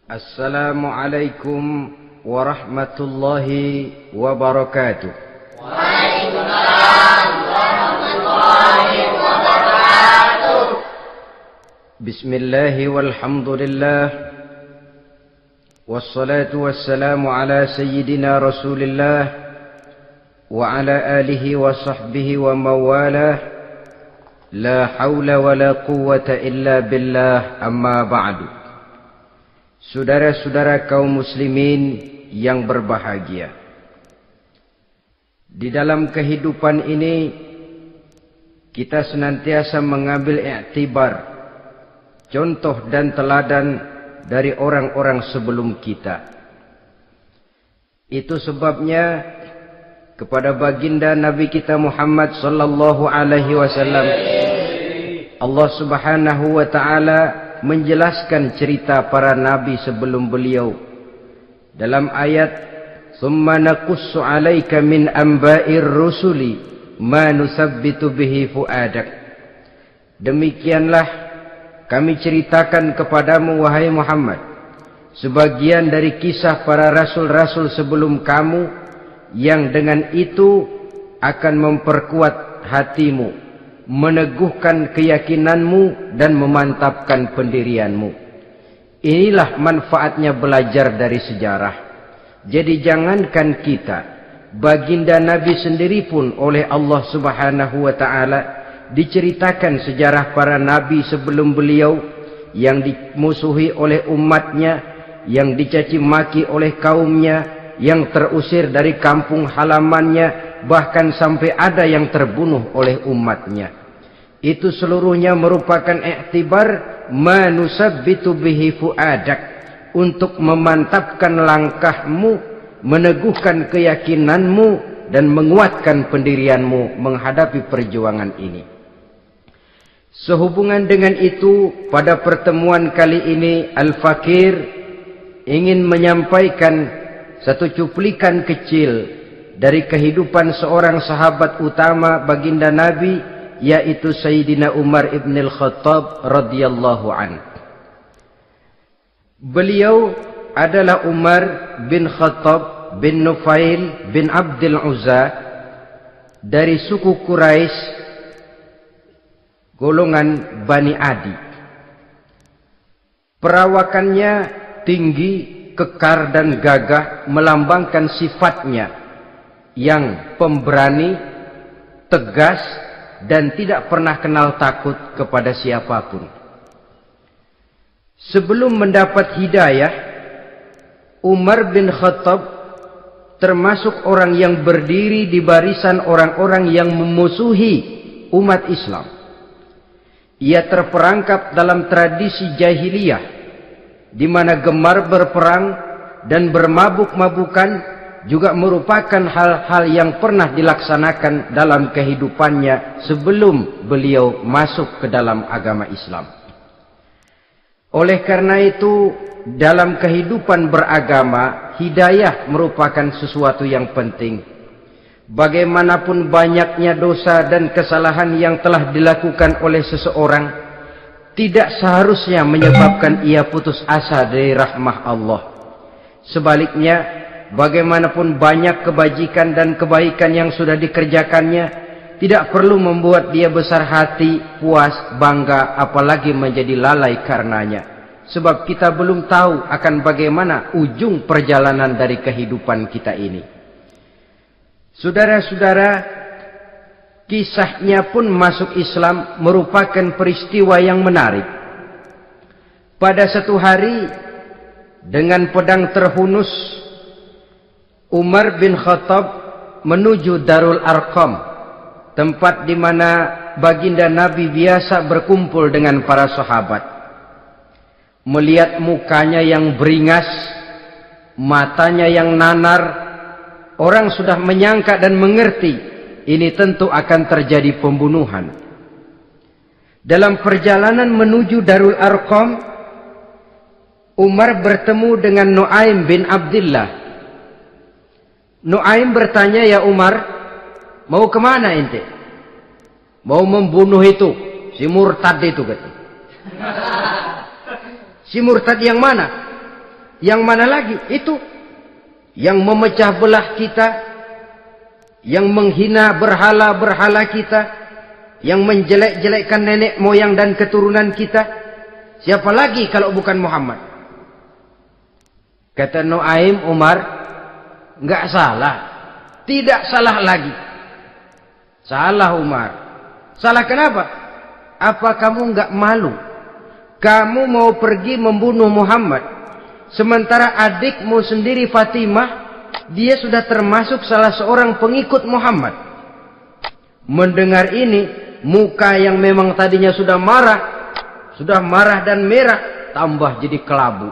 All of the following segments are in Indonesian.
Assalamualaikum warahmatullahi wabarakatuh. Waalaikumsalam warahmatullahi wabarakatuh. Bismillahi walhamdulillah. Wassalatu wassalamu ala sayyidina Rasulillah wa ala alihi wa sahbihi wa mawalah. La hawla wa la quwwata illa billah, amma ba'du. Saudara-saudara kaum muslimin yang berbahagia, di dalam kehidupan ini kita senantiasa mengambil iktibar, contoh dan teladan dari orang-orang sebelum kita. Itu sebabnya kepada baginda Nabi kita Muhammad sallallahu alaihi wasallam Allah Subhanahu wa taala menjelaskan cerita para nabi sebelum beliau dalam ayat "Tsumma naqussu 'alaika min amba'ir rusuli ma nusabbitu bihi fu'adak." Demikianlah kami ceritakan kepadamu wahai Muhammad sebagian dari kisah para rasul-rasul sebelum kamu yang dengan itu akan memperkuat hatimu, meneguhkan keyakinanmu dan memantapkan pendirianmu. Inilah manfaatnya belajar dari sejarah. Jadi jangankan kita, baginda Nabi sendiri pun oleh Allah Subhanahu wa taala diceritakan sejarah para nabi sebelum beliau yang dimusuhi oleh umatnya, yang dicaci maki oleh kaumnya, yang terusir dari kampung halamannya, bahkan sampai ada yang terbunuh oleh umatnya. Itu seluruhnya merupakan iktibar manusabbitu bihi fu'adak, untuk memantapkan langkahmu, meneguhkan keyakinanmu dan menguatkan pendirianmu menghadapi perjuangan ini. Sehubungan dengan itu, pada pertemuan kali ini Al-Fakir ingin menyampaikan satu cuplikan kecil dari kehidupan seorang sahabat utama baginda Nabi, yaitu Sayyidina Umar ibn al-Khattab radhiyallahu anhu. Beliau adalah Umar bin Khattab bin Nufail bin Abdul Uzza dari suku Quraisy golongan Bani Adi. Perawakannya tinggi, kekar dan gagah, melambangkan sifatnya yang pemberani, tegas, dan tidak pernah kenal takut kepada siapapun. Sebelum mendapat hidayah, Umar bin Khattab termasuk orang yang berdiri di barisan orang-orang yang memusuhi umat Islam. Ia terperangkap dalam tradisi jahiliyah, di mana gemar berperang dan bermabuk-mabukan juga merupakan hal-hal yang pernah dilaksanakan dalam kehidupannya sebelum beliau masuk ke dalam agama Islam. Oleh karena itu, dalam kehidupan beragama, hidayah merupakan sesuatu yang penting. Bagaimanapun banyaknya dosa dan kesalahan yang telah dilakukan oleh seseorang, tidak seharusnya menyebabkan ia putus asa dari rahmah Allah. Sebaliknya, bagaimanapun banyak kebajikan dan kebaikan yang sudah dikerjakannya, tidak perlu membuat dia besar hati, puas, bangga, apalagi menjadi lalai karenanya. Sebab kita belum tahu akan bagaimana ujung perjalanan dari kehidupan kita ini. Saudara-saudara, kisahnya pun masuk Islam merupakan peristiwa yang menarik. Pada satu hari, dengan pedang terhunus, Umar bin Khattab menuju Darul Arqam, tempat di mana baginda Nabi biasa berkumpul dengan para sahabat. Melihat mukanya yang beringas, matanya yang nanar, orang sudah menyangka dan mengerti ini tentu akan terjadi pembunuhan. Dalam perjalanan menuju Darul Arqam, Umar bertemu dengan Nu'aim bin Abdullah. Nu'aim bertanya, "Ya Umar, mau kemana ente?" "Mau membunuh itu, si murtad itu," kata. "Si murtad yang mana?" Yang mana lagi? Itu yang memecah belah kita, yang menghina berhala-berhala kita, yang menjelek-jelekkan nenek moyang dan keturunan kita. Siapa lagi kalau bukan Muhammad? Kata Nuaim Umar, enggak salah. Tidak salah lagi. Salah Umar. Salah kenapa? Apa kamu enggak malu? Kamu mau pergi membunuh Muhammad, sementara adikmu sendiri Fatimah, dia sudah termasuk salah seorang pengikut Muhammad. Mendengar ini, muka yang memang tadinya sudah marah dan merah, tambah jadi kelabu.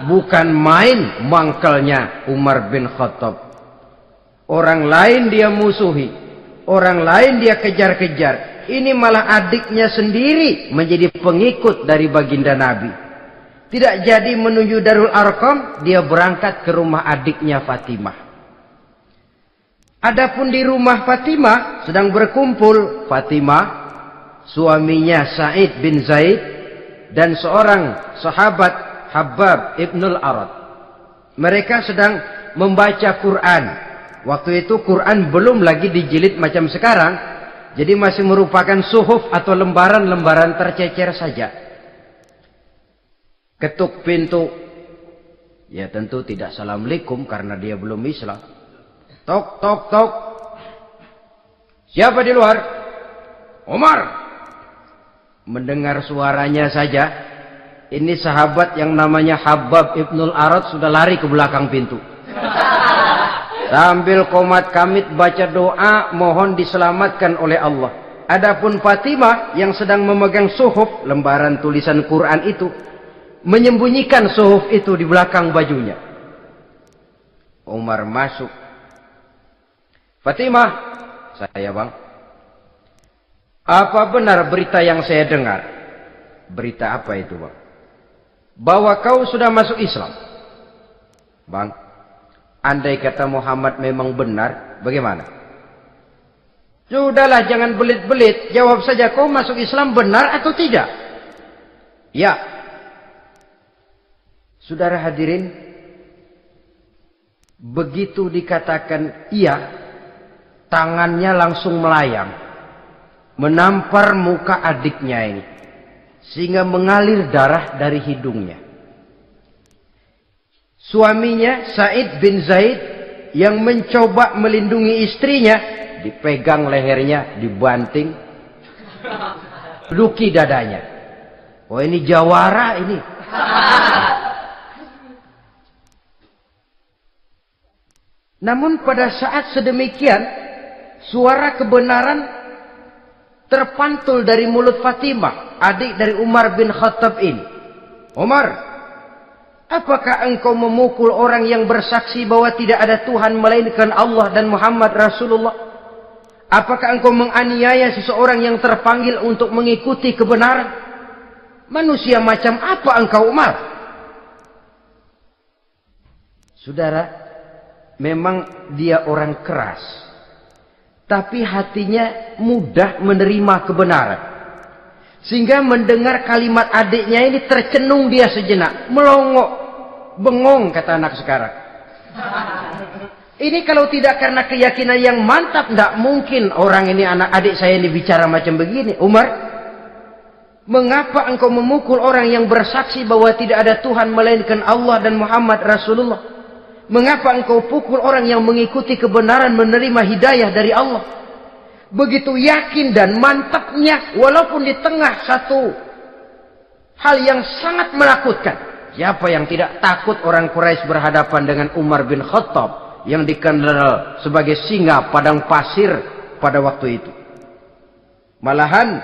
Bukan main mangkelnya Umar bin Khattab. Orang lain dia musuhi, orang lain dia kejar-kejar. Ini malah adiknya sendiri menjadi pengikut dari baginda Nabi. Tidak jadi menuju Darul Arqam, dia berangkat ke rumah adiknya Fatimah. Adapun di rumah Fatimah sedang berkumpul Fatimah, suaminya Sa'id bin Zaid, dan seorang sahabat Habbab ibnul Arad. Mereka sedang membaca Quran. Waktu itu Quran belum lagi dijilid macam sekarang. Jadi masih merupakan suhuf atau lembaran-lembaran tercecer saja. Ketuk pintu. Ya tentu tidak assalamualaikum karena dia belum Islam. Tok, tok, tok. Siapa di luar? Umar. Mendengar suaranya saja, ini sahabat yang namanya Habbab ibnul Arad sudah lari ke belakang pintu. Sambil komat kamit baca doa mohon diselamatkan oleh Allah. Adapun Fatimah yang sedang memegang suhuf, lembaran tulisan Quran itu, menyembunyikan suhuf itu di belakang bajunya. Umar masuk. Fatimah, saya bang. Apa benar berita yang saya dengar? Berita apa itu bang? Bahwa kau sudah masuk Islam. Bang, andai kata Muhammad memang benar, bagaimana? Sudahlah, jangan belit-belit. Jawab saja, kau masuk Islam benar atau tidak? Ya. Saudara hadirin, begitu dikatakan iya, tangannya langsung melayang, menampar muka adiknya ini, sehingga mengalir darah dari hidungnya. Suaminya Sa'id bin Zaid yang mencoba melindungi istrinya, dipegang lehernya, dibanting, luki dadanya. Oh ini jawara ini. Namun pada saat sedemikian, suara kebenaran terpantul dari mulut Fatimah, adik dari Umar bin Khattab ini. Umar, apakah engkau memukul orang yang bersaksi bahwa tidak ada Tuhan melainkan Allah dan Muhammad Rasulullah? Apakah engkau menganiaya seseorang yang terpanggil untuk mengikuti kebenaran? Manusia macam apa engkau, Umar? Saudara, memang dia orang keras, tapi hatinya mudah menerima kebenaran. Sehingga mendengar kalimat adiknya ini tercenung dia sejenak, melongo, bengong kata anak sekarang. Ini kalau tidak karena keyakinan yang mantap, tidak mungkin orang ini, anak adik saya ini bicara macam begini. Umar, mengapa engkau memukul orang yang bersaksi bahwa tidak ada Tuhan melainkan Allah dan Muhammad Rasulullah? Mengapa engkau pukul orang yang mengikuti kebenaran, menerima hidayah dari Allah? Begitu yakin dan mantapnya, walaupun di tengah satu hal yang sangat menakutkan. Siapa yang tidak takut orang Quraisy berhadapan dengan Umar bin Khattab yang dikenal sebagai singa padang pasir pada waktu itu? Malahan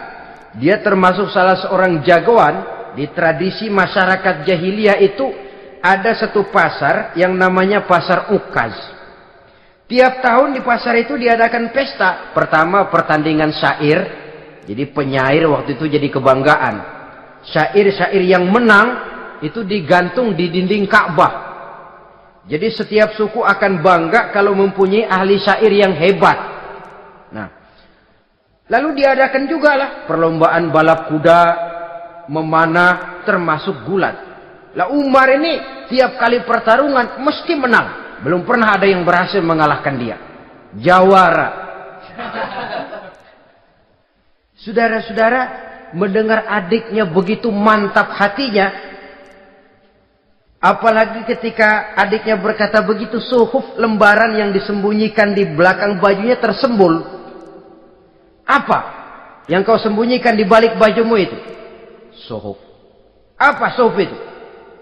dia termasuk salah seorang jagoan di tradisi masyarakat jahiliyah itu. Ada satu pasar yang namanya pasar Ukaz. Tiap tahun di pasar itu diadakan pesta. Pertama pertandingan syair. Jadi penyair waktu itu jadi kebanggaan. Syair-syair yang menang itu digantung di dinding Ka'bah. Jadi setiap suku akan bangga kalau mempunyai ahli syair yang hebat. Nah, lalu diadakan juga lah perlombaan balap kuda, memanah, termasuk gulat. Lah Umar ini tiap kali pertarungan mesti menang. Belum pernah ada yang berhasil mengalahkan dia. Jawara. Saudara-saudara, mendengar adiknya begitu mantap hatinya, apalagi ketika adiknya berkata begitu, suhuf, lembaran yang disembunyikan di belakang bajunya tersembul. Apa yang kau sembunyikan di balik bajumu itu? Suhuf. Apa suhuf itu?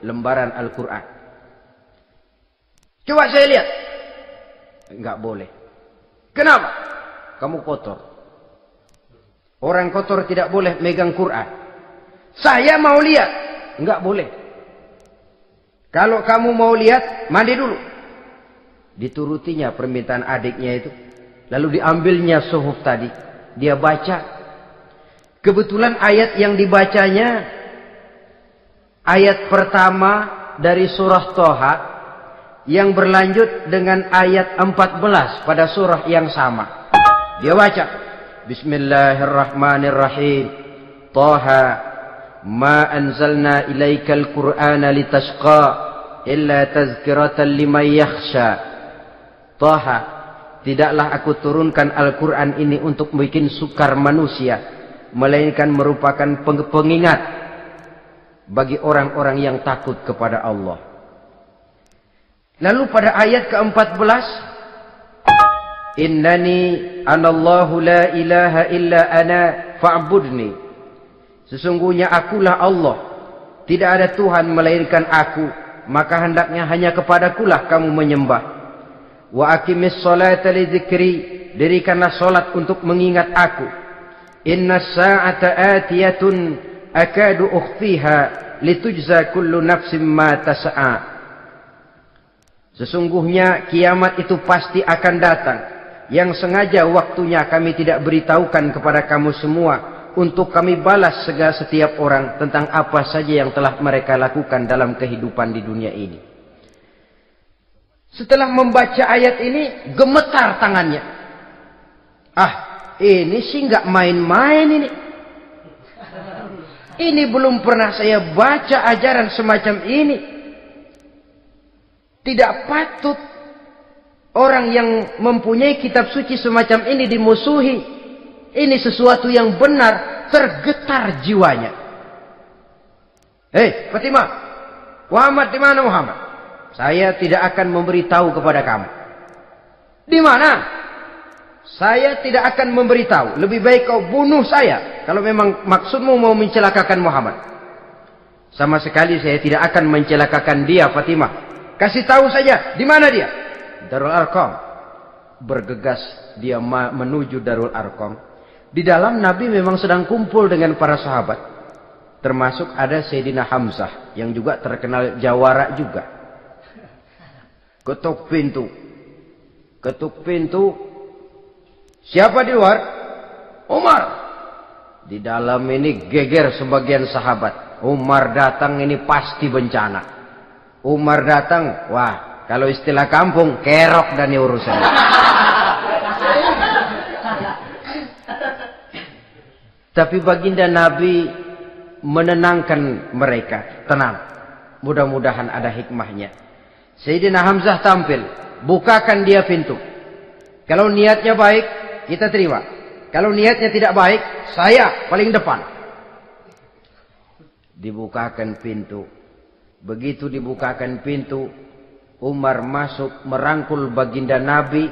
Lembaran Al-Quran. Coba saya lihat. Enggak boleh. Kenapa? Kamu kotor. Orang kotor tidak boleh megang Quran. Saya mau lihat. Enggak boleh. Kalau kamu mau lihat, mandi dulu. Diturutinya permintaan adiknya itu. Lalu diambilnya suhuf tadi. Dia baca. Kebetulan ayat yang dibacanya, ayat pertama dari surah Toha, yang berlanjut dengan ayat 14 pada surah yang sama. Dia baca, Bismillahirrahmanirrahim. Toha, ma anzalna ilaikal Qur'ana litashqa illa tazkiratan liman yakhsha. Toha, tidaklah aku turunkan Al-Quran ini untuk bikin sukar manusia, melainkan merupakan pengingat bagi orang-orang yang takut kepada Allah. Lalu pada ayat ke-14, Innani anallahu la ilaha illa ana fa'budni. Sesungguhnya akulah Allah, tidak ada Tuhan melainkan aku, maka hendaknya hanya kepadakulah kamu menyembah. Wa aqimis sholata li dzikri, dirikanlah salat untuk mengingat aku. Inna sa'ata atiyatun akadu ukhfiha litujza kullu nafsin ma tas'a. Sesungguhnya kiamat itu pasti akan datang, yang sengaja waktunya kami tidak beritahukan kepada kamu semua, untuk kami balas segala setiap orang tentang apa saja yang telah mereka lakukan dalam kehidupan di dunia ini. Setelah membaca ayat ini, gemetar tangannya. Ah, ini sih nggak main-main ini. Ini belum pernah saya baca ajaran semacam ini. Tidak patut orang yang mempunyai kitab suci semacam ini dimusuhi. Ini sesuatu yang benar, tergetar jiwanya. Hei, Fatimah, Muhammad di mana Muhammad? Saya tidak akan memberitahu kepada kamu. Di mana? Saya tidak akan memberitahu. Lebih baik kau bunuh saya kalau memang maksudmu mau mencelakakan Muhammad. Sama sekali saya tidak akan mencelakakan dia, Fatimah. Kasih tahu saja, di mana dia? Darul Arqam. Bergegas dia menuju Darul Arqam. Di dalam Nabi memang sedang kumpul dengan para sahabat. Termasuk ada Sayyidina Hamzah yang juga terkenal jawara juga. Ketuk pintu. Ketuk pintu. Siapa di luar? Umar. Di dalam ini geger sebagian sahabat. Umar datang ini pasti bencana. Umar datang, wah, kalau istilah kampung, kerok dan urusan. Tapi baginda Nabi menenangkan mereka. Tenang, mudah-mudahan ada hikmahnya. Sayyidina Hamzah tampil, bukakan dia pintu. Kalau niatnya baik, kita terima. Kalau niatnya tidak baik, saya paling depan. Dibukakan pintu. Begitu dibukakan pintu, Umar masuk merangkul baginda Nabi.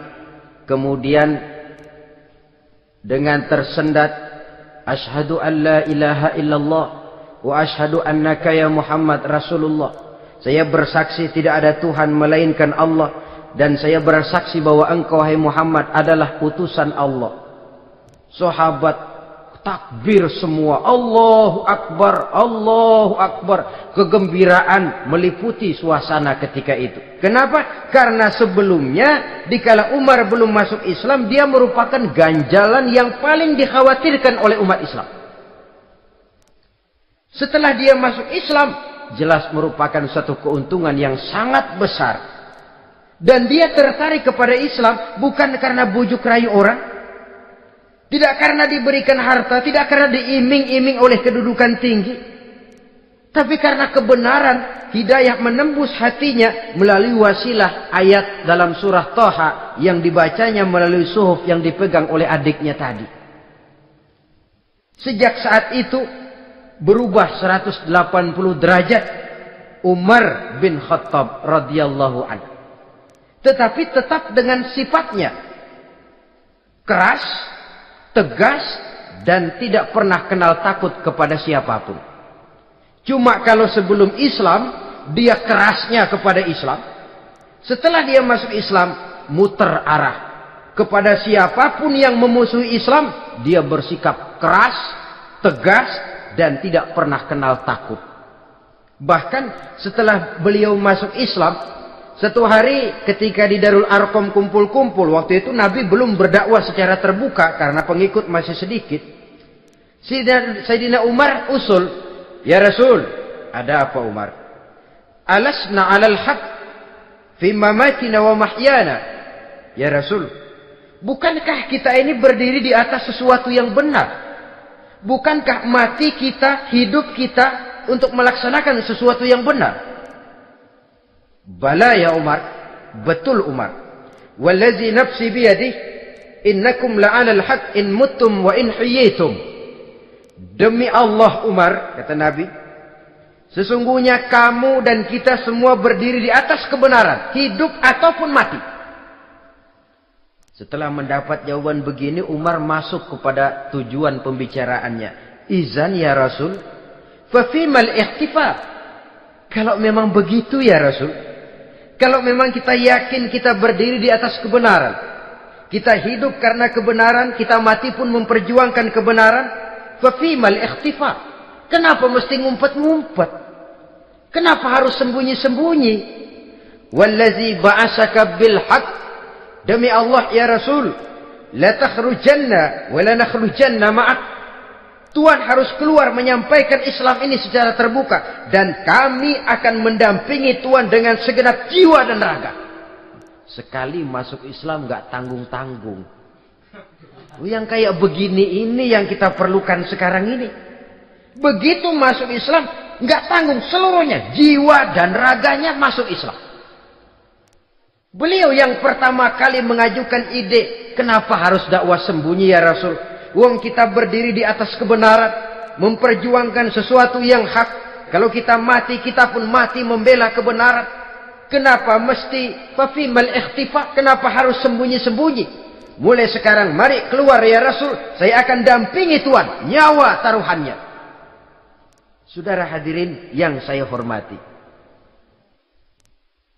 Kemudian dengan tersendat, Ashhadu an la ilaha illallah wa ashhadu annaka ya Muhammad Rasulullah. Saya bersaksi tidak ada Tuhan melainkan Allah, dan saya bersaksi bahwa engkau hai Muhammad adalah utusan Allah. Sahabat takbir semua, Allahu Akbar, Allahu Akbar. Kegembiraan meliputi suasana ketika itu. Kenapa? Karena sebelumnya, dikala Umar belum masuk Islam, dia merupakan ganjalan yang paling dikhawatirkan oleh umat Islam. Setelah dia masuk Islam, jelas merupakan satu keuntungan yang sangat besar. Dan dia tertarik kepada Islam bukan karena bujuk rayu orang, tidak karena diberikan harta, tidak karena diiming-iming oleh kedudukan tinggi, tapi karena kebenaran hidayah menembus hatinya melalui wasilah ayat dalam surah Thaha yang dibacanya melalui suhuf yang dipegang oleh adiknya tadi. Sejak saat itu berubah 180 derajat Umar bin Khattab radhiyallahu anhu. Tetapi tetap dengan sifatnya keras, tegas, dan tidak pernah kenal takut kepada siapapun. Cuma kalau sebelum Islam, dia kerasnya kepada Islam. Setelah dia masuk Islam, muter arah. Kepada siapapun yang memusuhi Islam, dia bersikap keras, tegas, dan tidak pernah kenal takut. Bahkan setelah beliau masuk Islam, satu hari ketika di Darul Arqam kumpul-kumpul, waktu itu Nabi belum berdakwah secara terbuka karena pengikut masih sedikit. Sayyidina Umar usul, "Ya Rasul, ada apa Umar? Alasna 'alal haq fi mamatina wa mahyana." Ya Rasul, bukankah kita ini berdiri di atas sesuatu yang benar? Bukankah mati kita, hidup kita untuk melaksanakan sesuatu yang benar? Bala ya Umar, betul Umar. Wallazi nafsi biyadih, innakum la'alal haq in muttum wa in hiyitum. Demi Allah Umar, kata Nabi, sesungguhnya kamu dan kita semua berdiri di atas kebenaran, hidup ataupun mati. Setelah mendapat jawaban begini, Umar masuk kepada tujuan pembicaraannya. Izan ya Rasul, fafimal ihtifar. Kalau memang begitu ya Rasul, kalau memang kita yakin kita berdiri di atas kebenaran, kita hidup karena kebenaran, kita mati pun memperjuangkan kebenaran, fafimal ikhtifar. Kenapa mesti ngumpet-ngumpet? Kenapa harus sembunyi-sembunyi? Wallazi ba'asaka bil haqq, demi Allah ya Rasul, la takhrujanna wa la nakhrujanna ma'ak. Tuhan harus keluar menyampaikan Islam ini secara terbuka, dan kami akan mendampingi Tuhan dengan segenap jiwa dan raga. Sekali masuk Islam gak tanggung-tanggung. Yang kayak begini ini yang kita perlukan sekarang ini. Begitu masuk Islam, nggak tanggung seluruhnya, jiwa dan raganya masuk Islam. Beliau yang pertama kali mengajukan ide, kenapa harus dakwah sembunyi ya Rasul? Wong kita berdiri di atas kebenaran, memperjuangkan sesuatu yang hak. Kalau kita mati, kita pun mati membela kebenaran. Kenapa mesti fafimal ikhtifa? Kenapa harus sembunyi-sembunyi? Mulai sekarang mari keluar ya Rasul, saya akan dampingi Tuhan, nyawa taruhannya. Saudara hadirin yang saya hormati,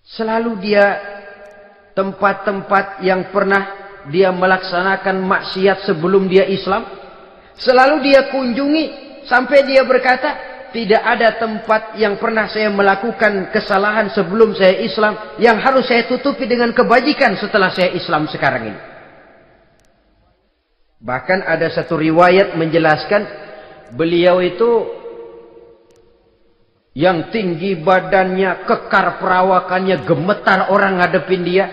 selalu dia tempat-tempat yang pernah dia melaksanakan maksiat sebelum dia Islam, selalu dia kunjungi sampai dia berkata, tidak ada tempat yang pernah saya melakukan kesalahan sebelum saya Islam yang harus saya tutupi dengan kebajikan setelah saya Islam sekarang ini. Bahkan ada satu riwayat menjelaskan beliau itu yang tinggi badannya, kekar perawakannya, gemetar orang ngadepin dia.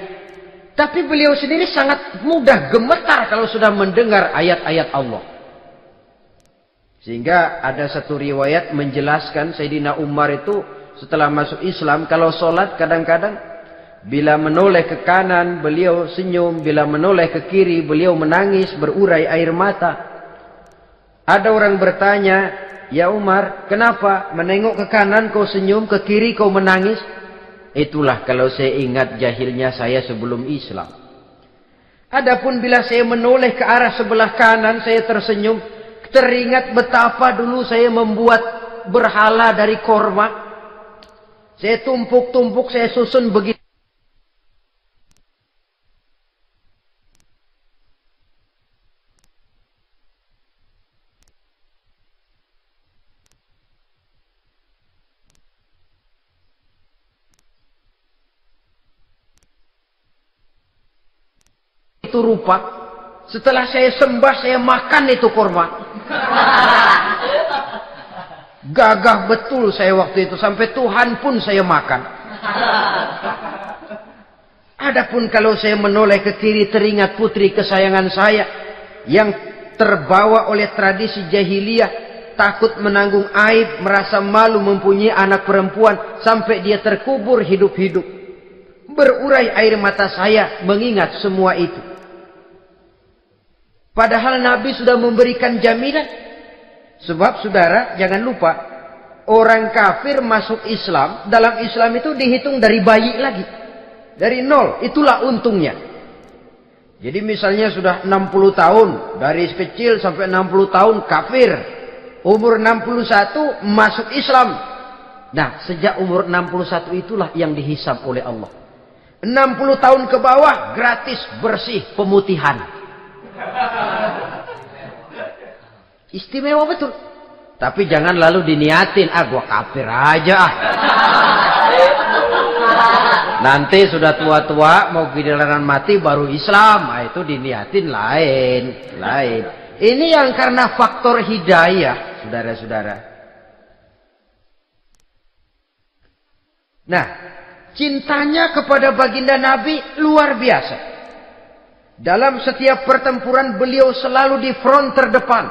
Tapi beliau sendiri sangat mudah gemetar kalau sudah mendengar ayat-ayat Allah. Sehingga ada satu riwayat menjelaskan Sayyidina Umar itu setelah masuk Islam, kalau sholat kadang-kadang bila menoleh ke kanan, beliau senyum. Bila menoleh ke kiri, beliau menangis, berurai air mata. Ada orang bertanya, ya Umar, kenapa menengok ke kanan kau senyum, ke kiri kau menangis? Itulah kalau saya ingat jahilnya saya sebelum Islam. Adapun bila saya menoleh ke arah sebelah kanan, saya tersenyum. Teringat betapa dulu saya membuat berhala dari korma. Saya tumpuk-tumpuk, saya susun begitu. Itu rupa. Setelah saya sembah, saya makan itu korma. Gagah betul saya waktu itu, sampai Tuhan pun saya makan. Adapun kalau saya menoleh ke kiri, teringat putri kesayangan saya yang terbawa oleh tradisi jahiliyah, takut menanggung aib, merasa malu mempunyai anak perempuan sampai dia terkubur hidup-hidup. Berurai air mata saya mengingat semua itu. Padahal Nabi sudah memberikan jaminan. Sebab saudara, jangan lupa, orang kafir masuk Islam, dalam Islam itu dihitung dari bayi lagi. Dari nol, itulah untungnya. Jadi misalnya sudah 60 tahun, dari kecil sampai 60 tahun kafir. Umur 61 masuk Islam. Nah, sejak umur 61 itulah yang dihisab oleh Allah. 60 tahun ke bawah gratis bersih pemutihan. Istimewa betul. Tapi jangan lalu diniatin, gua kafir aja Nanti sudah tua-tua mau giliran mati baru Islam. Itu diniatin lain. Ini yang karena faktor hidayah, saudara-saudara. Nah, cintanya kepada baginda Nabi luar biasa. Dalam setiap pertempuran beliau selalu di front terdepan.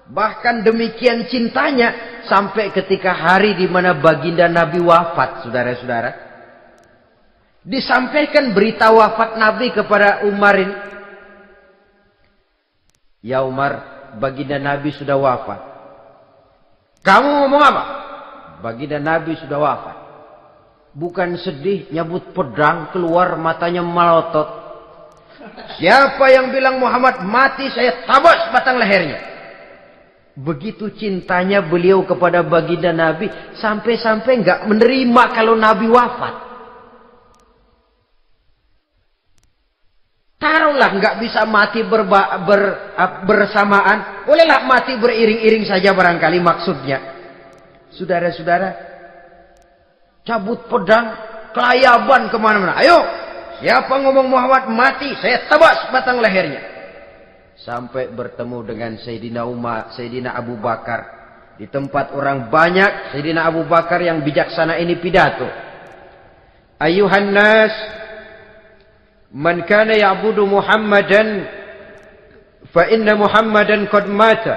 Bahkan demikian cintanya sampai ketika hari di mana baginda Nabi wafat, saudara-saudara. Disampaikan berita wafat Nabi kepada Umar ini. Ya Umar, baginda Nabi sudah wafat. Kamu ngomong apa? Baginda Nabi sudah wafat. Bukan sedih, nyabut pedang, keluar matanya melotot. Siapa yang bilang Muhammad mati, saya tabas batang lehernya. Begitu cintanya beliau kepada baginda Nabi, sampai-sampai nggak menerima kalau Nabi wafat. Taruhlah nggak bisa mati bersamaan, bolehlah mati beriring-iring saja barangkali maksudnya. Saudara-saudara, cabut pedang, kelayaban kemana-mana. Ayo, siapa ngomong Muhammad mati, saya tebas batang lehernya. Sampai bertemu dengan Sayyidina Umar, Sayyidina Abu Bakar. Di tempat orang banyak, Sayyidina Abu Bakar yang bijaksana ini pidato. Ayuhan nas, man kana ya'budu Muhammadan fa inna Muhammadan qad mata.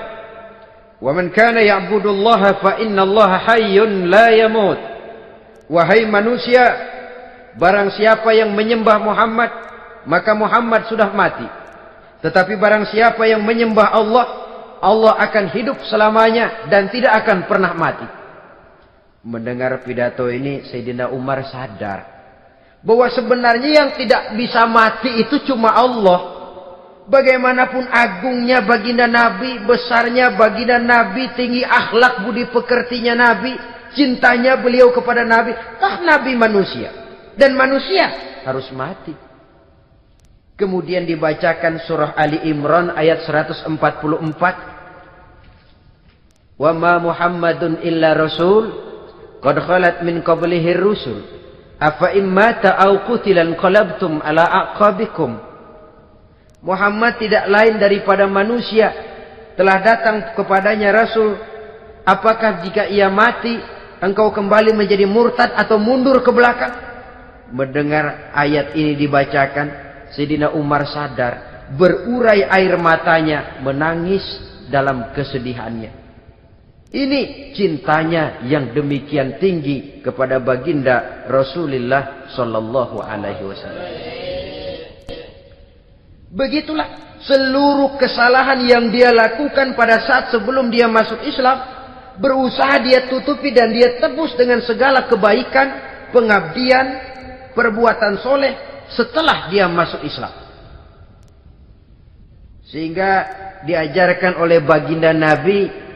Wa man kana ya'budu Allah fa inna Allah hayyun la yamut. Wahai manusia, barang siapa yang menyembah Muhammad, maka Muhammad sudah mati. Tetapi barang siapa yang menyembah Allah, Allah akan hidup selamanya dan tidak akan pernah mati. Mendengar pidato ini, Sayyidina Umar sadar bahwa sebenarnya yang tidak bisa mati itu cuma Allah. Bagaimanapun agungnya baginda Nabi, besarnya baginda Nabi, tinggi akhlak budi pekertinya Nabi, cintanya beliau kepada Nabi, Nabi manusia. Dan manusia harus mati. Kemudian dibacakan surah Ali Imran ayat 144. Wa ma Muhammadun illa rasul qad khalat min qablihi rusul afa immata aw qutilan qalabtum ala aqabikum. Muhammad tidak lain daripada manusia, telah datang kepadanya rasul. Apakah jika ia mati engkau kembali menjadi murtad atau mundur ke belakang? Mendengar ayat ini dibacakan, Sayyidina Umar sadar, berurai air matanya, menangis dalam kesedihannya. Ini cintanya yang demikian tinggi kepada baginda Rasulullah sallallahu alaihi wasallam. Begitulah seluruh kesalahan yang dia lakukan pada saat sebelum dia masuk Islam, berusaha dia tutupi dan dia tebus dengan segala kebaikan, pengabdian, perbuatan soleh setelah dia masuk Islam. Sehingga diajarkan oleh baginda Nabi,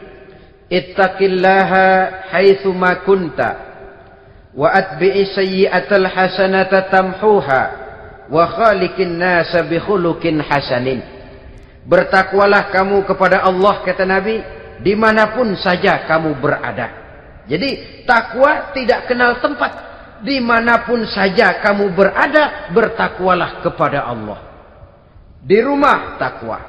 ittaqillaha haitsu ma kunta wa atbi'i sayyi'atal hasanata tamhuha wa khaliqin nasa bi khuluqin hasanin. Bertakwalah kamu kepada Allah, kata Nabi, dimanapun saja kamu berada. Jadi takwa tidak kenal tempat. Dimanapun saja kamu berada, bertakwalah kepada Allah. Di rumah takwa,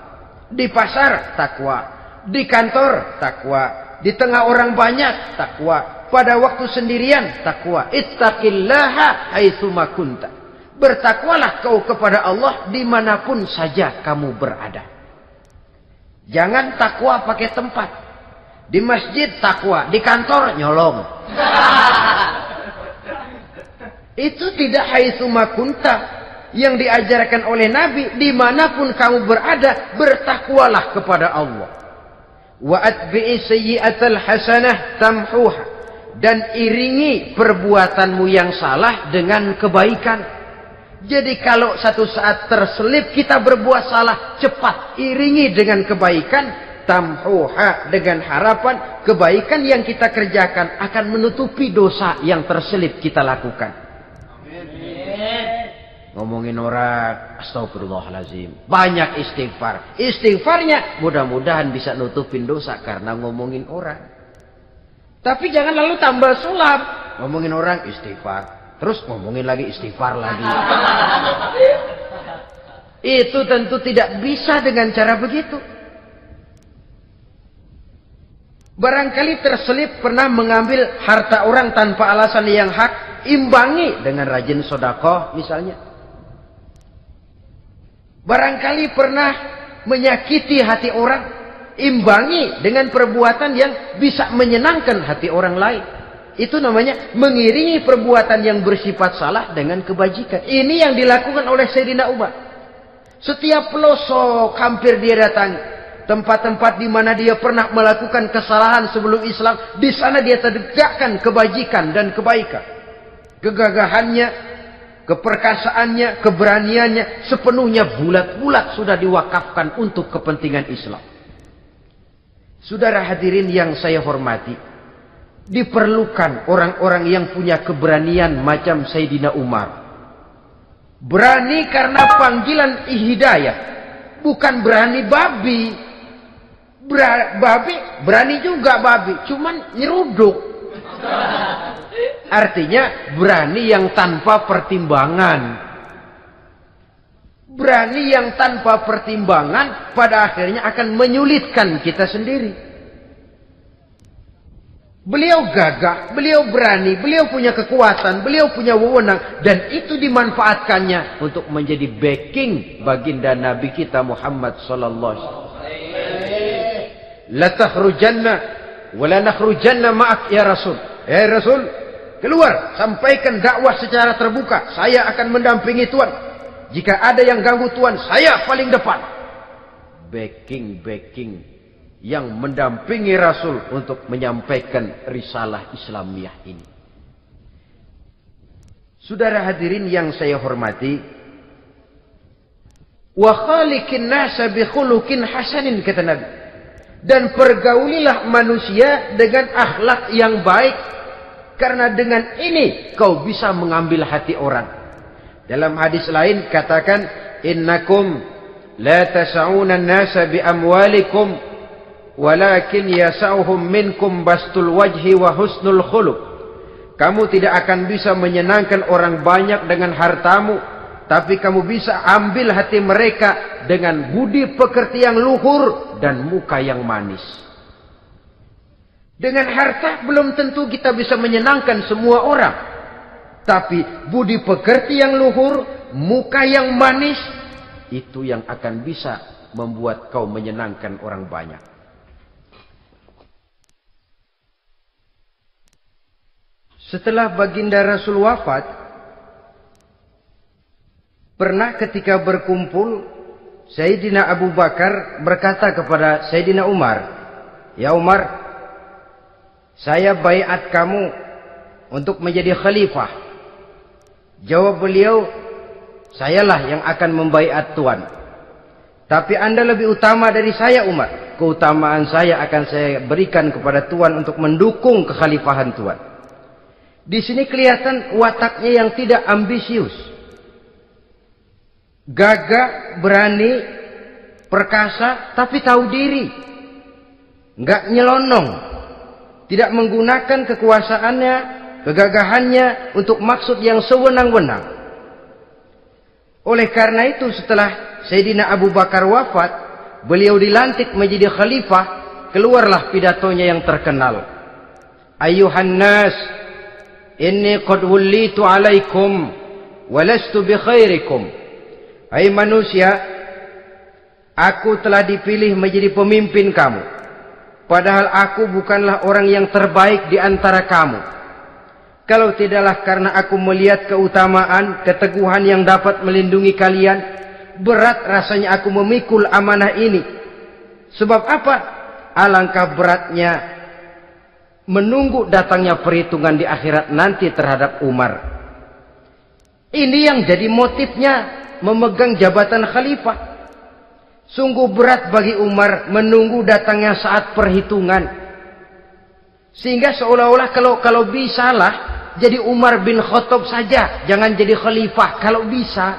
di pasar takwa, di kantor takwa, di tengah orang banyak takwa, pada waktu sendirian takwa. Ittaqillaha haitsu ma kunta. Bertakwalah kau kepada Allah dimanapun saja kamu berada. Jangan takwa pakai tempat. Di masjid takwa, di kantor nyolong. Itu tidak haitsu makunta. Yang diajarkan oleh Nabi, dimanapun kamu berada, bertakwalah kepada Allah. Wa atbi'i sayyi'atal hasanah tamhuha. Dan iringi perbuatanmu yang salah dengan kebaikan. Jadi kalau satu saat terselip kita berbuat salah, cepat iringi dengan kebaikan. Tamhuha, dengan harapan kebaikan yang kita kerjakan akan menutupi dosa yang terselip kita lakukan. Ngomongin orang, astagfirullahaladzim. Banyak istighfar. Istighfarnya mudah-mudahan bisa nutupin dosa karena ngomongin orang. Tapi jangan lalu tambah sulap. Ngomongin orang istighfar. Terus ngomongin lagi istighfar lagi. Itu tentu tidak bisa dengan cara begitu. Barangkali terselip pernah mengambil harta orang tanpa alasan yang hak. Imbangi dengan rajin sedekah misalnya. Barangkali pernah menyakiti hati orang, imbangi dengan perbuatan yang bisa menyenangkan hati orang lain. Itu namanya mengiringi perbuatan yang bersifat salah dengan kebajikan. Ini yang dilakukan oleh Sayyidina Umar. Setiap pelosok hampir dia datangi. Tempat-tempat di mana dia pernah melakukan kesalahan sebelum Islam, di sana dia tegakkan kebajikan dan kebaikan. Kegagahannya, keperkasaannya, keberaniannya sepenuhnya bulat-bulat sudah diwakafkan untuk kepentingan Islam. Saudara hadirin yang saya hormati, diperlukan orang-orang yang punya keberanian macam Sayyidina Umar. Berani karena panggilan hidayah, bukan berani babi. Babi berani juga babi, cuman nyeruduk. Artinya berani yang tanpa pertimbangan. Berani yang tanpa pertimbangan pada akhirnya akan menyulitkan kita sendiri. Beliau gagah, beliau berani, beliau punya kekuatan, beliau punya wewenang. Dan itu dimanfaatkannya untuk menjadi backing baginda Nabi kita Muhammad sallallahu alaihi wasallam. La takhrujanna wa la nakhrujanna ma'ak ya Rasul. Ya Rasul, keluar, sampaikan dakwah secara terbuka. Saya akan mendampingi Tuhan. Jika ada yang ganggu Tuhan, saya paling depan. Backing yang mendampingi Rasul untuk menyampaikan risalah Islamiyah ini. Saudara hadirin yang saya hormati, wa khaliqin nasa bi khuluqin hasanin, kata Nabi. Dan pergaulilah manusia dengan akhlak yang baik. Karena dengan ini kau bisa mengambil hati orang. Dalam hadis lain katakan, innakum la tas'una an-nasa bi amwalikum walakin yas'uhum minkum bastul wajhi wa husnul khuluq. Kamu tidak akan bisa menyenangkan orang banyak dengan hartamu, tapi kamu bisa ambil hati mereka dengan budi pekerti yang luhur dan muka yang manis. Dengan harta belum tentu kita bisa menyenangkan semua orang. Tapi budi pekerti yang luhur, muka yang manis, itu yang akan bisa membuat kau menyenangkan orang banyak. Setelah baginda Rasul wafat, pernah ketika berkumpul, Sayyidina Abu Bakar berkata kepada Sayyidina Umar, "Ya Umar, saya baiat kamu untuk menjadi khalifah." Jawab beliau, "Sayalah yang akan membaiat Tuan. Tapi Anda lebih utama dari saya Umar. Keutamaan saya akan saya berikan kepada Tuan untuk mendukung kekhalifahan Tuan." Di sini kelihatan wataknya yang tidak ambisius. Gagah, berani, perkasa, tapi tahu diri. Enggak nyelonong. Tidak menggunakan kekuasaannya, kegagahannya untuk maksud yang sewenang-wenang. Oleh karena itu setelah Sayyidina Abu Bakar wafat, beliau dilantik menjadi khalifah, keluarlah pidatonya yang terkenal. Ayuhan nas, inni qad wullitu alaikum walastu bi khairikum. Hai manusia, aku telah dipilih menjadi pemimpin kamu. padahal aku bukanlah orang yang terbaik di antara kamu. Kalau tidaklah karena aku melihat keutamaan, keteguhan yang dapat melindungi kalian, berat rasanya aku memikul amanah ini. Sebab apa? Alangkah beratnya menunggu datangnya perhitungan di akhirat nanti terhadap Umar. Ini yang jadi motifnya memegang jabatan khalifah. Sungguh berat bagi Umar menunggu datangnya saat perhitungan. Sehingga seolah-olah kalau bisalah jadi Umar bin Khattab saja, jangan jadi khalifah kalau bisa.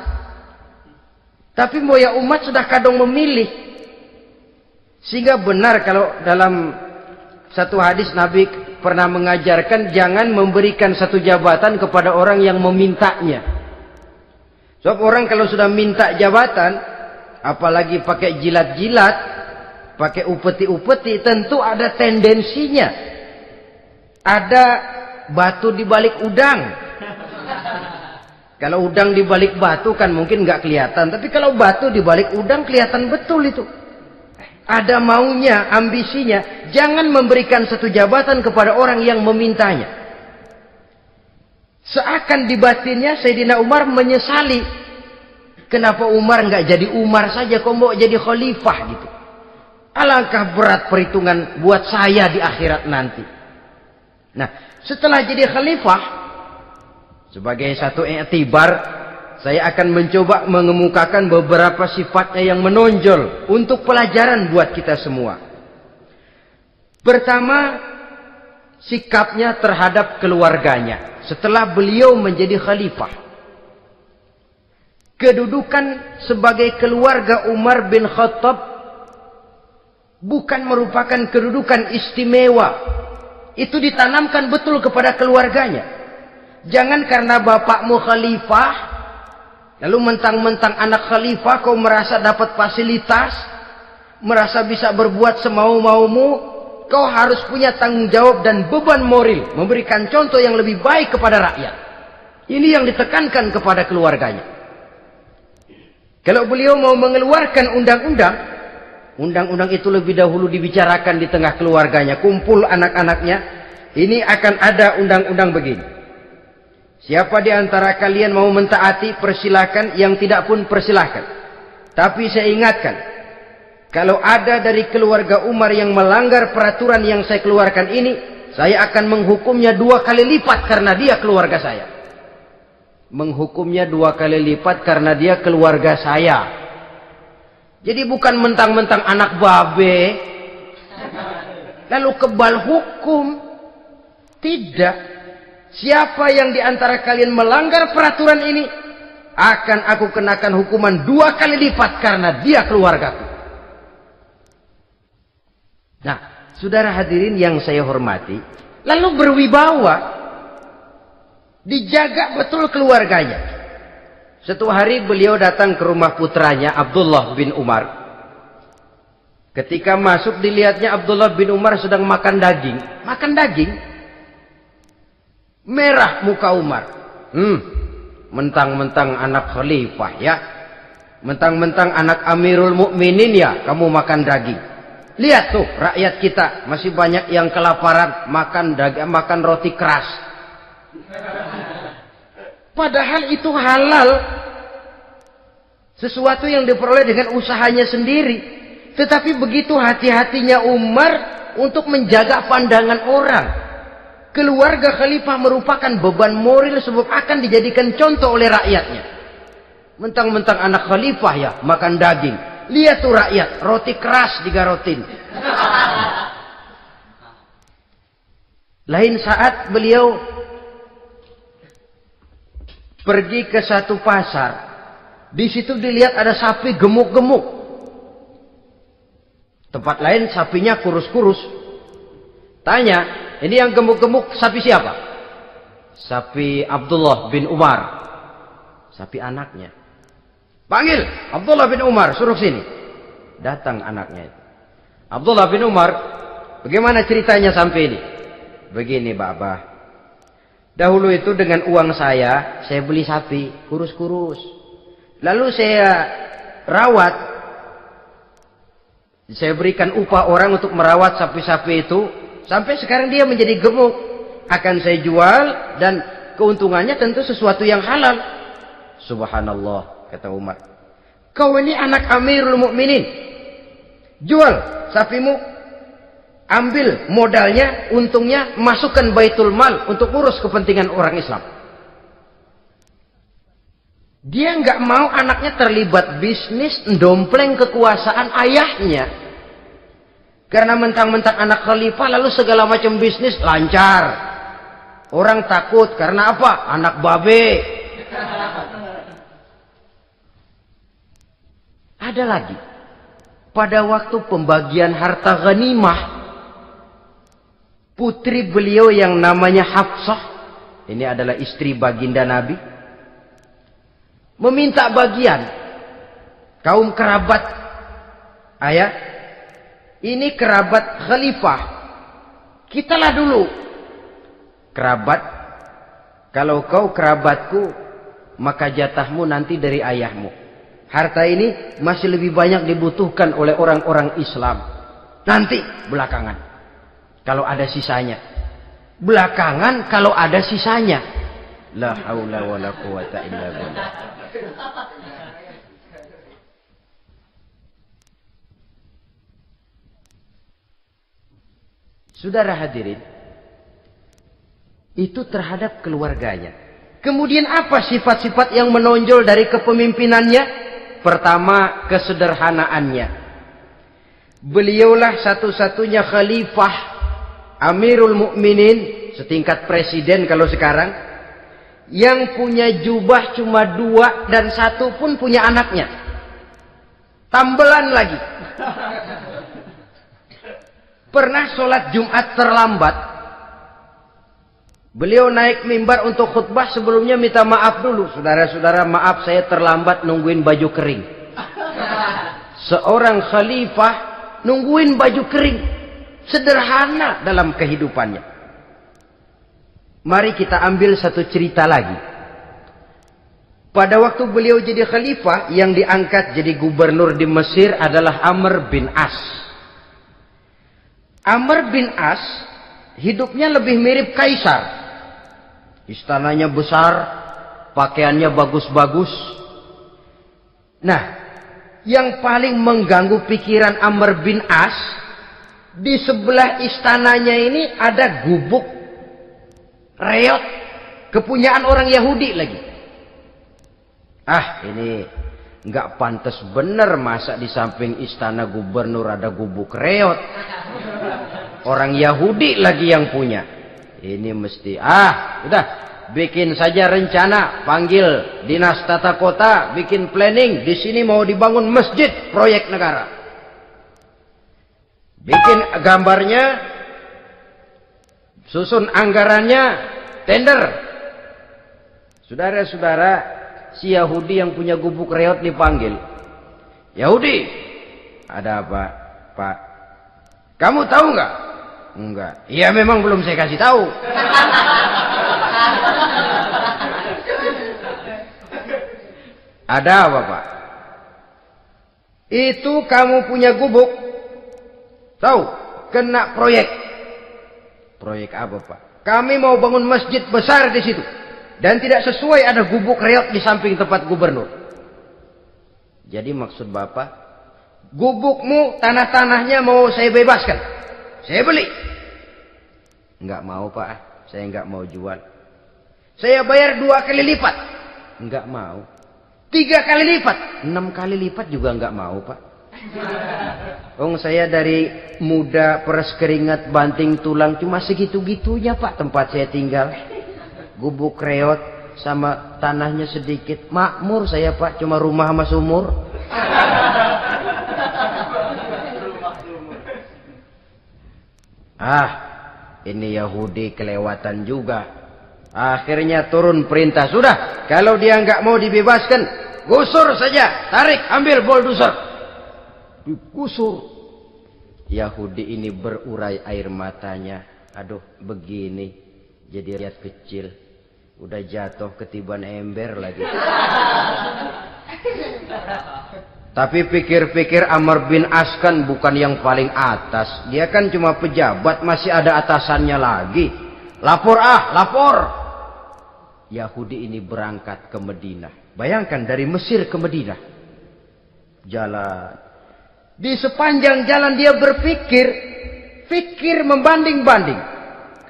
Tapi moya umat sudah kadang memilih. Sehingga benar kalau dalam satu hadis Nabi pernah mengajarkan jangan memberikan satu jabatan kepada orang yang memintanya. Sebab orang kalau sudah minta jabatan, apalagi pakai jilat-jilat, pakai upeti-upeti, tentu ada tendensinya. Ada batu di balik udang. Kalau udang di balik batu kan mungkin nggak kelihatan, tapi kalau batu di balik udang kelihatan betul itu. Ada maunya, ambisinya. Jangan memberikan satu jabatan kepada orang yang memintanya. Seakan di batinnya Sayyidina Umar menyesali. Kenapa Umar nggak jadi Umar saja, kok mau jadi khalifah gitu. Alangkah berat perhitungan buat saya di akhirat nanti. Nah, setelah jadi khalifah, sebagai satu i'tibar, saya akan mencoba mengemukakan beberapa sifatnya yang menonjol untuk pelajaran buat kita semua. Pertama, sikapnya terhadap keluarganya setelah beliau menjadi khalifah. Kedudukan sebagai keluarga Umar bin Khattab bukan merupakan kedudukan istimewa. Itu ditanamkan betul kepada keluarganya. Jangan karena bapakmu khalifah, lalu mentang-mentang anak khalifah kau merasa dapat fasilitas, merasa bisa berbuat semau-maumu, kau harus punya tanggung jawab dan beban moral, memberikan contoh yang lebih baik kepada rakyat. Ini yang ditekankan kepada keluarganya. Kalau beliau mau mengeluarkan undang-undang, undang-undang itu lebih dahulu dibicarakan di tengah keluarganya, kumpul anak-anaknya. Ini akan ada undang-undang begini. Siapa di antara kalian mau mentaati, persilakan. Yang tidak pun persilakan. Tapi saya ingatkan, kalau ada dari keluarga Umar yang melanggar peraturan yang saya keluarkan ini, saya akan menghukumnya 2 kali lipat karena dia keluarga saya. Menghukumnya 2 kali lipat karena dia keluarga saya. Jadi bukan mentang-mentang anak babe lalu kebal hukum. Tidak. Siapa yang di antara kalian melanggar peraturan ini, akan aku kenakan hukuman 2 kali lipat karena dia keluargaku. Nah, saudara hadirin yang saya hormati, lalu berwibawa, dijaga betul keluarganya. Suatu hari beliau datang ke rumah putranya Abdullah bin Umar. Ketika masuk dilihatnya Abdullah bin Umar sedang makan daging. Makan daging. Merah muka Umar. Mentang-mentang anak khalifah ya. Mentang-mentang anak Amirul Mukminin ya, kamu makan daging. Lihat tuh rakyat kita masih banyak yang kelaparan, makan daging, makan roti keras. Padahal itu halal. Sesuatu yang diperoleh dengan usahanya sendiri. Tetapi begitu hati-hatinya Umar untuk menjaga pandangan orang. Keluarga khalifah merupakan beban moral sebab akan dijadikan contoh oleh rakyatnya. Mentang-mentang anak khalifah ya, makan daging. Lihat tuh rakyat, roti keras digarotin. Lain saat beliau pergi ke satu pasar. Di situ dilihat ada sapi gemuk-gemuk. Tempat lain sapinya kurus-kurus. Tanya, ini yang gemuk-gemuk sapi siapa? Sapi Abdullah bin Umar. Sapi anaknya. Panggil Abdullah bin Umar, suruh sini. Datang anaknya itu. Abdullah bin Umar, bagaimana ceritanya sampai ini? Begini, Bapak. Dahulu itu dengan uang saya beli sapi kurus-kurus. Lalu saya rawat. Saya berikan upah orang untuk merawat sapi-sapi itu. Sampai sekarang dia menjadi gemuk. Akan saya jual dan keuntungannya tentu sesuatu yang halal. Subhanallah, kata Umar. Kau ini anak Amirul Mukminin. Jual sapimu. Ambil modalnya, untungnya, masukkan Baitul Mal untuk urus kepentingan orang Islam. Dia nggak mau anaknya terlibat bisnis, ndompleng kekuasaan ayahnya. Karena mentang-mentang anak khalifah lalu segala macam bisnis lancar. Orang takut karena apa? Anak babe. Ada lagi. Pada waktu pembagian harta ghanimah, putri beliau yang namanya Hafsah, ini adalah istri baginda Nabi, meminta bagian. Kaum kerabat ayah, ini kerabat khalifah, kitalah dulu kerabat. Kalau kau kerabatku, maka jatahmu nanti dari ayahmu. Harta ini masih lebih banyak dibutuhkan oleh orang-orang Islam. Nanti belakangan kalau ada sisanya. Belakangan kalau ada sisanya. La haula wala quwata illa billah. Saudara hadirin, itu terhadap keluarganya. Kemudian apa sifat-sifat yang menonjol dari kepemimpinannya? Pertama, kesederhanaannya. Beliaulah satu-satunya khalifah, Amirul Mukminin, setingkat presiden kalau sekarang, yang punya jubah cuma 2 dan 1 pun punya anaknya. Tambelan lagi. Pernah sholat Jumat terlambat. Beliau naik mimbar untuk khutbah, sebelumnya minta maaf dulu. Saudara-saudara, maaf saya terlambat nungguin baju kering. Seorang khalifah nungguin baju kering. Sederhana dalam kehidupannya. Mari kita ambil satu cerita lagi. Pada waktu beliau jadi khalifah, yang diangkat jadi gubernur di Mesir adalah Amr bin As. Amr bin As hidupnya lebih mirip kaisar. Istananya besar, pakaiannya bagus-bagus. Nah, yang paling mengganggu pikiran Amr bin As, di sebelah istananya ini ada gubuk reot, kepunyaan orang Yahudi lagi. Ini nggak pantas bener, masa di samping istana gubernur ada gubuk reot. Orang Yahudi lagi yang punya. Ini mesti, udah, bikin saja rencana, panggil dinas tata kota, bikin planning. Di sini mau dibangun masjid, proyek negara. Bikin gambarnya, susun anggarannya, tender. Saudara-saudara, si Yahudi yang punya gubuk reot dipanggil. Yahudi, ada apa, Pak? Kamu tahu nggak? Enggak. Iya, memang belum saya kasih tahu. Ada apa, Pak? Itu kamu punya gubuk. Tahu? Kena proyek. Proyek apa, Pak? Kami mau bangun masjid besar di situ. Dan tidak sesuai ada gubuk reot di samping tempat gubernur. Jadi maksud Bapak, gubukmu, tanah-tanahnya mau saya bebaskan. Saya beli. Enggak mau, Pak. Saya enggak mau jual. Saya bayar 2 kali lipat. Enggak mau. 3 kali lipat. 6 kali lipat juga enggak mau, Pak. Saya dari muda peres keringat banting tulang cuma segitu-gitunya, Pak, tempat saya tinggal. Gubuk reot sama tanahnya sedikit. Makmur saya, Pak, cuma rumah sama sumur. Ini Yahudi kelewatan juga. Akhirnya turun perintah, sudah, kalau dia nggak mau dibebaskan, gusur saja, tarik, ambil bulldozer. Digusur. Yahudi ini berurai air matanya. Aduh, begini jadi rakyat kecil, udah jatuh ketiban ember lagi. Tapi pikir-pikir Amr bin As kan bukan yang paling atas. Dia kan cuma pejabat, masih ada atasannya lagi. Lapor lapor. Yahudi ini berangkat ke Madinah. Bayangkan dari Mesir ke Madinah. Jalan. Di sepanjang jalan dia berpikir. Fikir membanding-banding.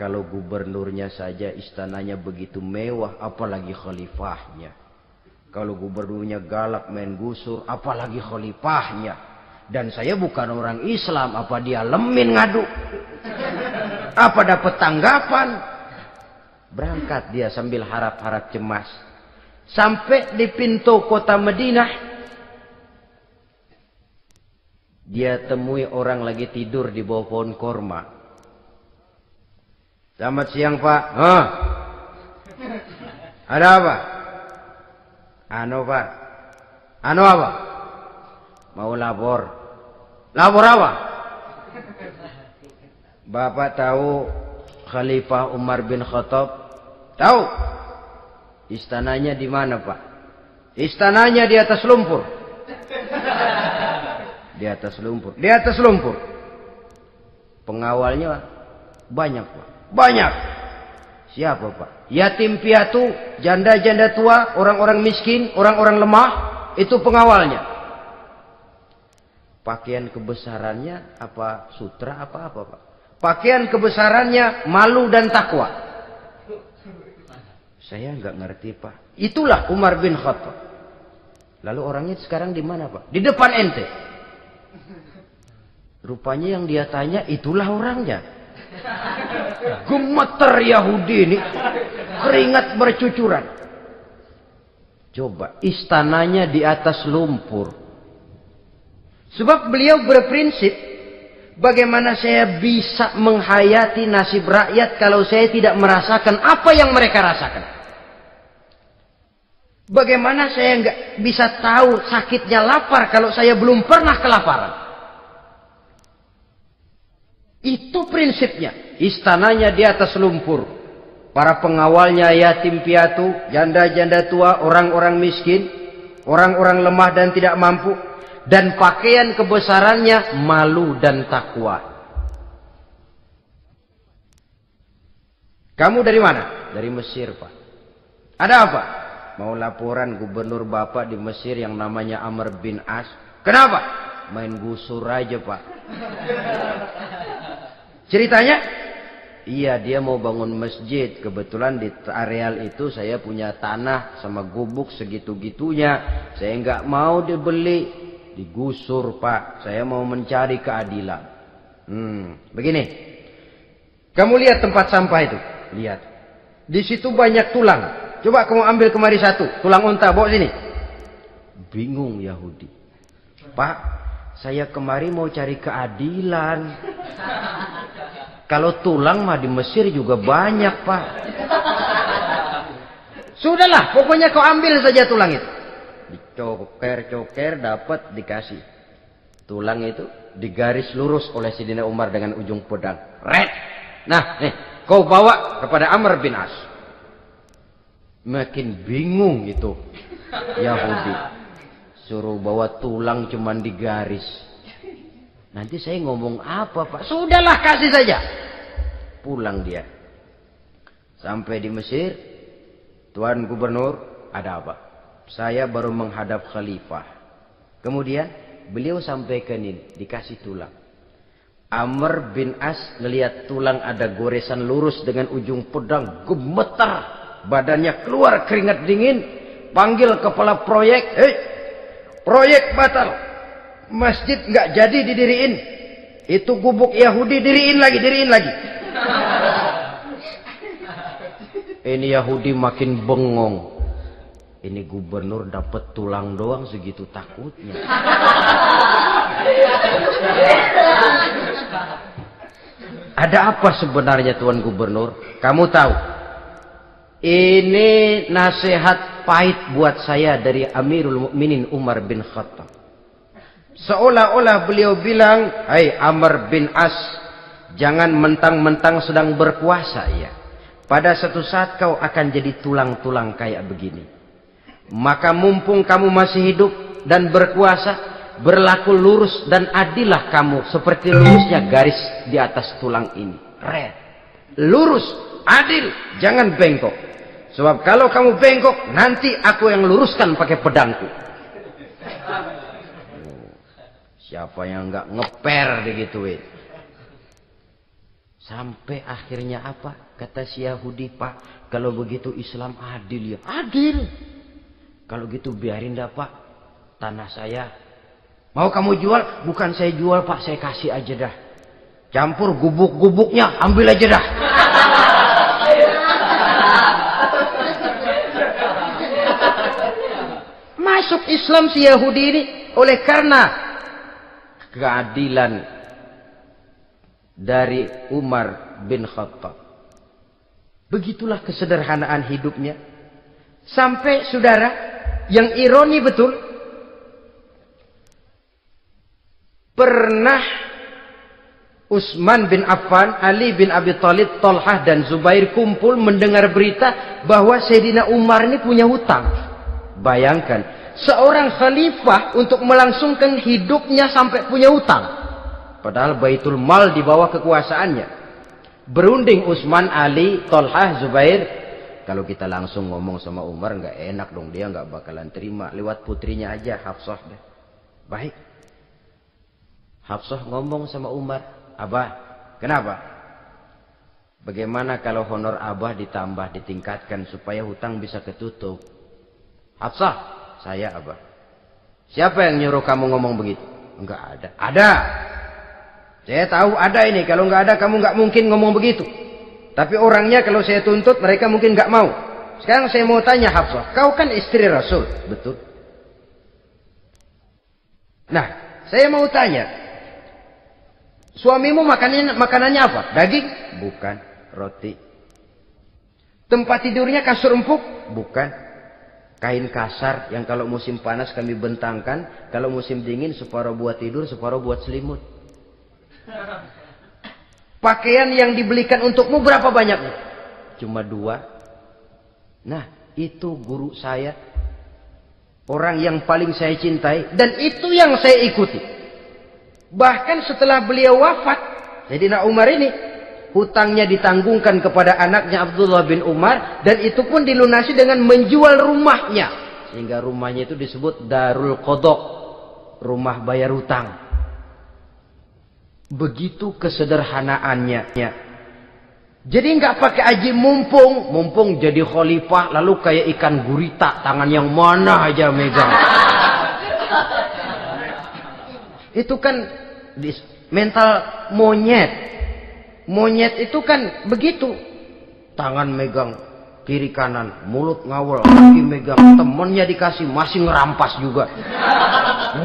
Kalau gubernurnya saja istananya begitu mewah, apalagi khalifahnya. Kalau gubernurnya galak main gusur, apalagi khalifahnya. Dan saya bukan orang Islam, apa dia lemin ngadu? Apa dapat tanggapan? Berangkat dia sambil harap-harap cemas. Sampai di pintu kota Madinah, dia temui orang lagi tidur di bawah pohon korma. Selamat siang Pak. Ada apa? Pak. Apa? Mau lapor. Lapor apa? Bapak tahu Khalifah Umar bin Khattab? Tahu? Istananya di mana Pak? Istananya di atas lumpur. Di atas lumpur. Di atas lumpur. Pengawalnya banyak Pak. Banyak. Siapa Pak? Yatim piatu, janda-janda tua, orang-orang miskin, orang-orang lemah, itu pengawalnya. Pakaian kebesarannya apa sutra apa Pak? Pakaian kebesarannya malu dan takwa. Saya nggak ngerti Pak. Itulah Umar bin Khattab. Lalu orangnya sekarang di mana Pak? Di depan ente. Rupanya yang dia tanya itulah orangnya. Gemeter Yahudi ini, keringat bercucuran. Coba, istananya di atas lumpur. Sebab beliau berprinsip, bagaimana saya bisa menghayati nasib rakyat kalau saya tidak merasakan apa yang mereka rasakan? Bagaimana saya nggak bisa tahu sakitnya lapar kalau saya belum pernah kelaparan? Itu prinsipnya. Istananya di atas lumpur. Para pengawalnya yatim piatu, janda-janda tua, orang-orang miskin, orang-orang lemah dan tidak mampu. Dan pakaian kebesarannya malu dan takwa. Kamu dari mana? Dari Mesir Pak. Ada apa? Mau laporan gubernur Bapak di Mesir yang namanya Amr bin As. Kenapa? Main gusur aja Pak. Ceritanya? Iya, dia mau bangun masjid. Kebetulan di areal itu saya punya tanah sama gubuk segitu-gitunya. Saya nggak mau dibeli, digusur Pak. Saya mau mencari keadilan. Begini. Kamu lihat tempat sampah itu? Lihat. Di situ banyak tulang. Coba kamu ambil kemari satu. Tulang unta, bawa sini. Bingung Yahudi. Pak, saya kemari mau cari keadilan. Kalau tulang mah di Mesir juga banyak Pak. Sudahlah, pokoknya kau ambil saja tulang itu. Dicoker-coker dapat dikasih. Tulang itu digaris lurus oleh Sidina Umar dengan ujung pedang. Red. Nah, nih, kau bawa kepada Amr bin As. Makin bingung itu Yahudi. Suruh bawa tulang cuman digaris. Nanti saya ngomong apa Pak? Sudahlah, kasih saja. Pulang dia. Sampai di Mesir. Tuan Gubernur, ada apa? Saya baru menghadap khalifah. Kemudian beliau sampaikan ini. Dikasih tulang. Amr bin As ngelihat tulang ada goresan lurus dengan ujung pedang. Gemetar. Badannya keluar keringat dingin. Panggil kepala proyek. Proyek batal. Masjid nggak jadi didiriin. Itu gubuk Yahudi diriin lagi. Ini Yahudi makin bengong. Ini gubernur dapat tulang doang segitu takutnya. Ada apa sebenarnya Tuan Gubernur? Kamu tahu? Ini nasihat pahit buat saya dari Amirul Mukminin Umar bin Khattab. Seolah-olah beliau bilang, "Hai Amr bin As, jangan mentang-mentang sedang berkuasa ya. Pada suatu saat kau akan jadi tulang-tulang kayak begini. Maka mumpung kamu masih hidup dan berkuasa, berlaku lurus dan adillah kamu seperti lurusnya garis di atas tulang ini. Red. Lurus, adil, jangan bengkok. Sebab kalau kamu bengkok, nanti aku yang luruskan pakai pedangku. Siapa yang enggak ngeper digituin. Sampai akhirnya apa? Kata si Yahudi, Pak, kalau begitu Islam adil ya. Adil. Kalau gitu biarin dah, Pak. Tanah saya. Mau kamu jual? Bukan saya jual, Pak, saya kasih aja dah. Campur gubuk-gubuknya, ambil aja dah. Masuk Islam si Yahudi ini oleh karena keadilan dari Umar bin Khattab. Begitulah kesederhanaan hidupnya. Sampai saudara, yang ironi betul, pernah Utsman bin Affan, Ali bin Abi Thalib, Thalhah dan Zubair kumpul mendengar berita bahwa Sayyidina Umar ini punya hutang. Bayangkan, seorang khalifah untuk melangsungkan hidupnya sampai punya hutang. Padahal Baitul Mal di bawah kekuasaannya. Berunding Utsman, Ali, Thalhah, Zubair. Kalau kita langsung ngomong sama Umar nggak enak dong, dia nggak bakalan terima. Lewat putrinya aja, Hafsah. Baik. Hafsah ngomong sama Umar, Abah, kenapa? Bagaimana kalau honor Abah ditambah, ditingkatkan supaya hutang bisa ketutup? Hafsah, saya Abah. Siapa yang nyuruh kamu ngomong begitu? Enggak ada. Ada. Saya tahu ada ini. Kalau enggak ada, kamu enggak mungkin ngomong begitu. Tapi orangnya kalau saya tuntut, mereka mungkin enggak mau. Sekarang saya mau tanya Hafsah, kau kan istri Rasul, betul? Nah, saya mau tanya, suamimu makanannya apa? Daging? Bukan. Roti. Tempat tidurnya kasur empuk? Bukan. Kain kasar yang kalau musim panas kami bentangkan, kalau musim dingin separuh buat tidur, separuh buat selimut. Pakaian yang dibelikan untukmu berapa banyaknya? Cuma 2. Nah, itu guru saya. Orang yang paling saya cintai, dan itu yang saya ikuti. Bahkan setelah beliau wafat, Sayyidina Umar ini, hutangnya ditanggungkan kepada anaknya Abdullah bin Umar, dan itu pun dilunasi dengan menjual rumahnya. Sehingga rumahnya itu disebut Darul Qadha, rumah bayar hutang. Begitu kesederhanaannya. Jadi nggak pakai aji mumpung jadi khalifah, lalu kayak ikan gurita, tangan yang mana aja megang. Itu kan mental monyet. Monyet itu kan begitu. Tangan megang kiri kanan, mulut ngawal, kaki megang, temennya dikasih masih ngerampas juga.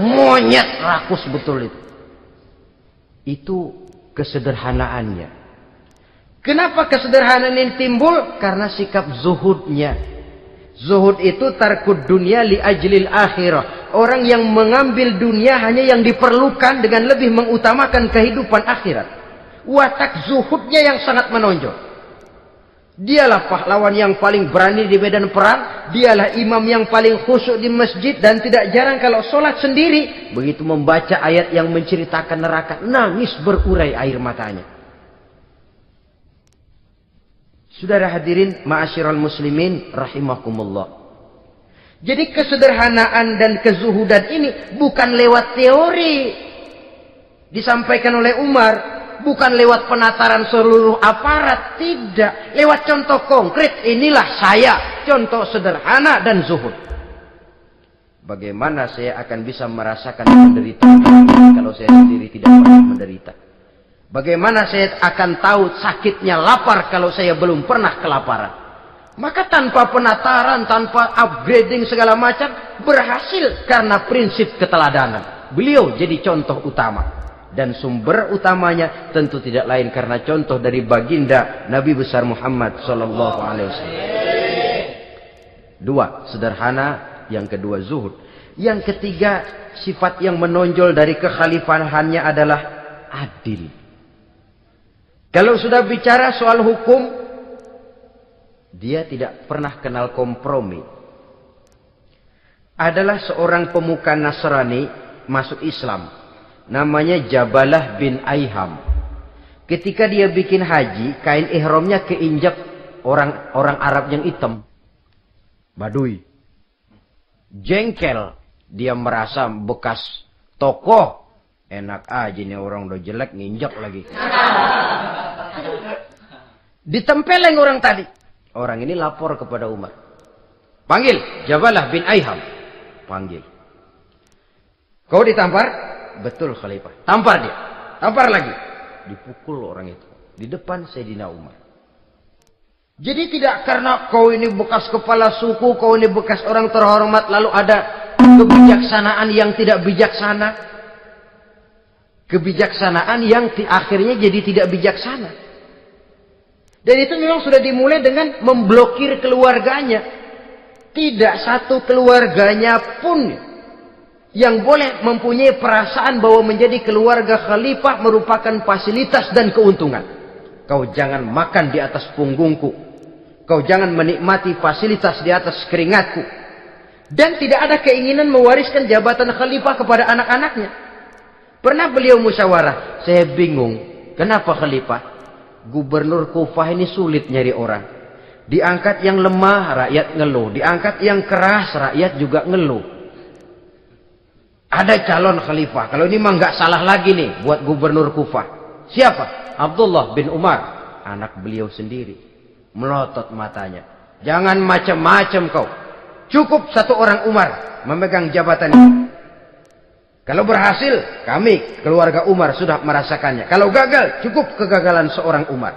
Monyet rakus betul itu. Itu kesederhanaannya. Kenapa kesederhanaan ini timbul? Karena sikap zuhudnya. Zuhud itu tarkud dunia li ajlil akhirah. Orang yang mengambil dunia hanya yang diperlukan dengan lebih mengutamakan kehidupan akhirat. Watak zuhudnya yang sangat menonjol. Dialah pahlawan yang paling berani di medan perang. Dialah imam yang paling khusyuk di masjid. Dan tidak jarang kalau sholat sendiri, begitu membaca ayat yang menceritakan neraka, nangis berurai air matanya. Saudara hadirin ma'asyiral muslimin rahimakumullah. Jadi kesederhanaan dan kezuhudan ini bukan lewat teori disampaikan oleh Umar, bukan lewat penataran seluruh aparat, tidak, lewat contoh konkret. Inilah saya, contoh sederhana dan zuhud. Bagaimana saya akan bisa merasakan penderitaan kalau saya sendiri tidak pernah menderita? Bagaimana saya akan tahu sakitnya lapar kalau saya belum pernah kelaparan? Maka tanpa penataran, tanpa upgrading segala macam, berhasil karena prinsip keteladanan. Beliau jadi contoh utama. Dan sumber utamanya tentu tidak lain karena contoh dari baginda Nabi besar Muhammad sallallahu alaihi wasallam. 2, sederhana. Yang kedua, zuhud. Yang ketiga, sifat yang menonjol dari kekhalifahannya adalah adil. Kalau sudah bicara soal hukum, dia tidak pernah kenal kompromi. Adalah seorang pemuka Nasrani masuk Islam. Namanya Jabalah bin Aiham. Ketika dia bikin haji, kain ihramnya keinjak orang Arab yang hitam. Badui. Jengkel. Dia merasa bekas tokoh. Enak aja nih orang udah jelek nginjak lagi. Ditempeleng orang tadi. Orang ini lapor kepada Umar. Panggil Jabalah bin Aiham. Panggil. Kau ditampar? Betul Khalifah. Tampar dia. Tampar lagi. Dipukul orang itu. Di depan Sayyidina Umar. Jadi tidak karena kau ini bekas kepala suku, kau ini bekas orang terhormat, lalu ada kebijaksanaan yang tidak bijaksana. Kebijaksanaan yang akhirnya jadi tidak bijaksana. Dan itu memang sudah dimulai dengan memblokir keluarganya. Tidak satu keluarganya pun yang boleh mempunyai perasaan bahwa menjadi keluarga khalifah merupakan fasilitas dan keuntungan. Kau jangan makan di atas punggungku. Kau jangan menikmati fasilitas di atas keringatku. Dan tidak ada keinginan mewariskan jabatan khalifah kepada anak-anaknya. Pernah beliau musyawarah, saya bingung, kenapa khalifah? Gubernur Kufah ini sulit nyari orang. Diangkat yang lemah, rakyat ngeluh. Diangkat yang keras, rakyat juga ngeluh. Ada calon khalifah. Kalau ini mah nggak salah lagi nih buat gubernur Kufah. Siapa? Abdullah bin Umar. Anak beliau sendiri. Melotot matanya. Jangan macam-macam kau. Cukup satu orang Umar memegang jabatan ini. Kalau berhasil, kami keluarga Umar sudah merasakannya. Kalau gagal, cukup kegagalan seorang Umar.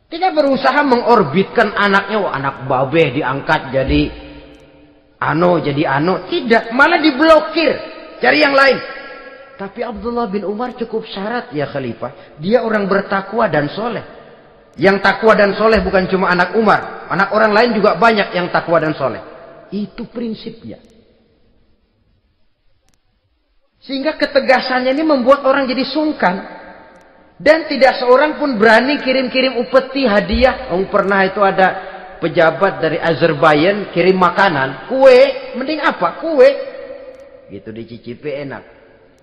Tidak berusaha mengorbitkan anaknya. Wah, anak babeh diangkat jadi jadi ano. Tidak, malah diblokir. Cari yang lain. Tapi Abdullah bin Umar cukup syarat ya khalifah. Dia orang bertakwa dan soleh. Yang takwa dan soleh bukan cuma anak Umar. Anak orang lain juga banyak yang takwa dan soleh. Itu prinsipnya. Sehingga ketegasannya ini membuat orang jadi sungkan. Dan tidak seorang pun berani kirim-kirim upeti hadiah. Pernah itu ada pejabat dari Azerbaijan kirim makanan. Kue, mending apa? Kue. Gitu dicicipi enak.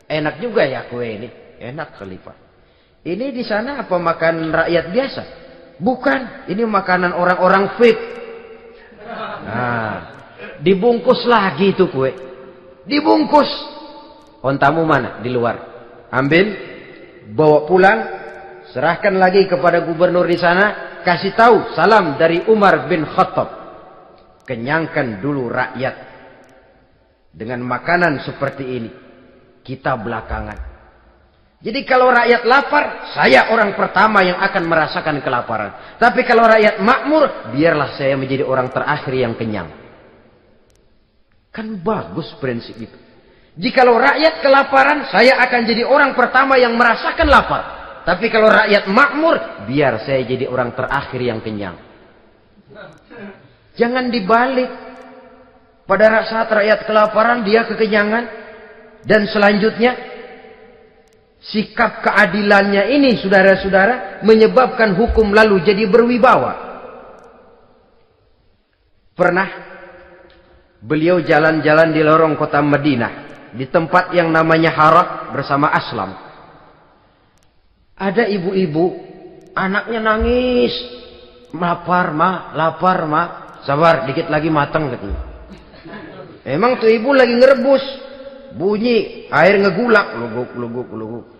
Enak juga ya kue ini. Enak khalifah. Ini di sana apa makan rakyat biasa? Bukan. Ini makanan orang-orang fit. Nah, dibungkus lagi itu kue. Dibungkus. Ontamu mana? Di luar. Ambil, bawa pulang, serahkan lagi kepada gubernur di sana, kasih tahu salam dari Umar bin Khattab. Kenyangkan dulu rakyat dengan makanan seperti ini. Kita belakangan. Jadi kalau rakyat lapar, saya orang pertama yang akan merasakan kelaparan. Tapi kalau rakyat makmur, biarlah saya menjadi orang terakhir yang kenyang. Kan bagus prinsip itu. Jikalau rakyat kelaparan, saya akan jadi orang pertama yang merasakan lapar. Tapi kalau rakyat makmur, biar saya jadi orang terakhir yang kenyang. Jangan dibalik. Pada saat rakyat kelaparan, dia kekenyangan. Dan selanjutnya, sikap keadilannya ini, saudara-saudara, menyebabkan hukum lalu jadi berwibawa. Pernah, beliau jalan-jalan di lorong kota Madinah. Di tempat yang namanya Harah bersama Aslam. Ada ibu-ibu, anaknya nangis. Lapar ma. Sabar, dikit lagi matang katanya. Emang tuh ibu lagi ngerebus. Bunyi, air ngegulak. Luguk.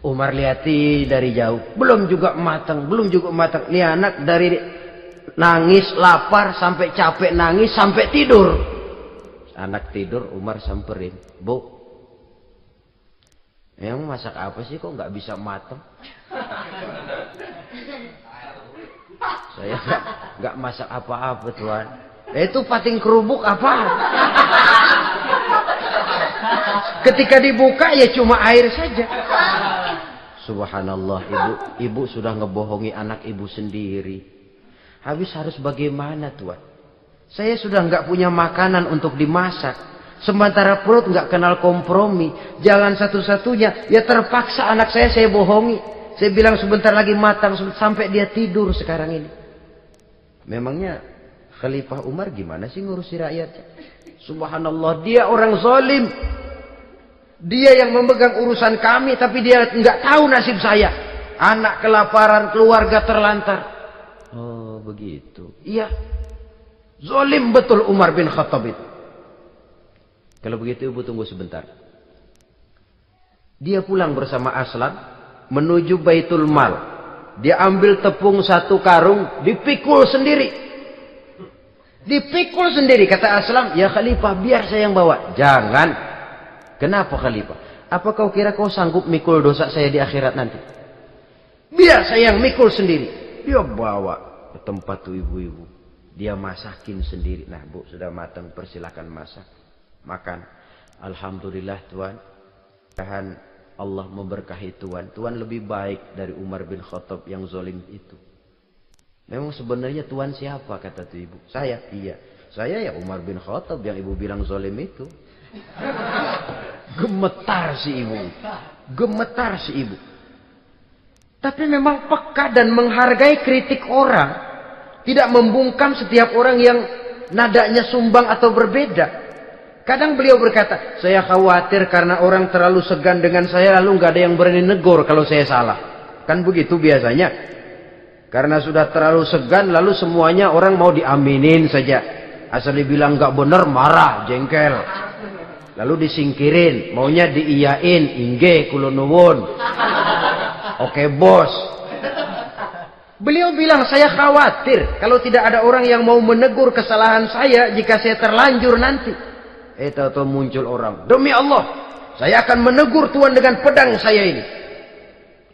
Umar lihati dari jauh. Belum juga matang. Nih anak dari nangis, lapar, sampai capek nangis, sampai tidur. Anak tidur, Umar samperin. Bu, emang masak apa sih kok nggak bisa matang? Saya nggak masak apa-apa tuan. Itu pating kerubuk apa? Ketika dibuka ya cuma air saja. Subhanallah, ibu sudah ngebohongi anak ibu sendiri. Habis harus bagaimana tuan? Saya sudah nggak punya makanan untuk dimasak. Sementara perut nggak kenal kompromi. Jalan satu-satunya, ya terpaksa anak saya bohongi. Saya bilang sebentar lagi matang sampai dia tidur sekarang ini. Memangnya Khalifah Umar gimana sih ngurusi rakyatnya? Subhanallah, dia orang zalim. Dia yang memegang urusan kami, tapi dia nggak tahu nasib saya. Anak kelaparan, keluarga terlantar. Oh, begitu. Iya. Zalim betul Umar bin Khattab itu. Kalau begitu ibu tunggu sebentar. Dia pulang bersama Aslam menuju Baitul Mal. Dia ambil tepung 1 karung, dipikul sendiri. Dipikul sendiri, kata Aslam, ya Khalifah, biar saya yang bawa. Jangan. Kenapa Khalifah? Apa kau kira kau sanggup mikul dosa saya di akhirat nanti? Biar saya yang mikul sendiri. Dia bawa ke tempat tuh ibu-ibu. Dia masakin sendiri. Nah bu, sudah matang, persilakan masak. Makan. Alhamdulillah Tuhan. Tuhan Allah memberkahi Tuhan. Tuhan lebih baik dari Umar bin Khattab yang zalim itu. Memang sebenarnya Tuhan siapa, kata tuh ibu? Saya. Iya. Saya ya Umar bin Khattab yang ibu bilang zalim itu. Gemetar si ibu. Gemetar si ibu. Tapi memang peka dan menghargai kritik orang. Tidak membungkam setiap orang yang nadanya sumbang atau berbeda. Kadang beliau berkata, saya khawatir karena orang terlalu segan dengan saya, lalu nggak ada yang berani negor kalau saya salah. Kan begitu biasanya. Karena sudah terlalu segan, lalu semuanya orang mau diaminin saja. Asal dibilang nggak benar, marah, jengkel. Lalu disingkirin, maunya diiyain, inggih kula nuwun. Oke bos. Beliau bilang, saya khawatir kalau tidak ada orang yang mau menegur kesalahan saya jika saya terlanjur nanti. Tahu-tahu muncul orang, demi Allah, saya akan menegur Tuhan dengan pedang saya ini.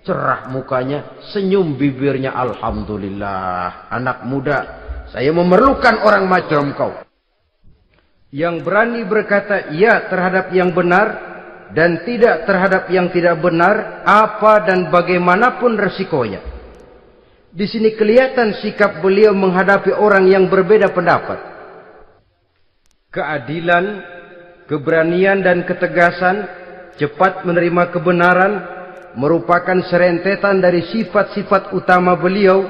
Cerah mukanya, senyum bibirnya, alhamdulillah, anak muda, saya memerlukan orang macam kau. Yang berani berkata ya terhadap yang benar dan tidak terhadap yang tidak benar, apa dan bagaimanapun resikonya. Di sini kelihatan sikap beliau menghadapi orang yang berbeda pendapat. Keadilan, keberanian dan ketegasan, cepat menerima kebenaran merupakan serentetan dari sifat-sifat utama beliau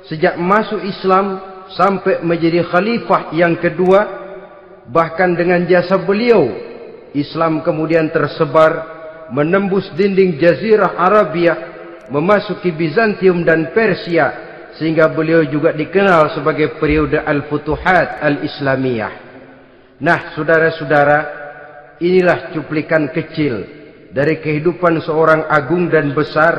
sejak masuk Islam sampai menjadi khalifah yang kedua. Bahkan dengan jasa beliau, Islam kemudian tersebar, menembus dinding Jazirah Arabia, memasuki Bizantium dan Persia, sehingga beliau juga dikenal sebagai periode Al-Futuhat Al-Islamiyah. Nah, saudara-saudara, inilah cuplikan kecil dari kehidupan seorang agung dan besar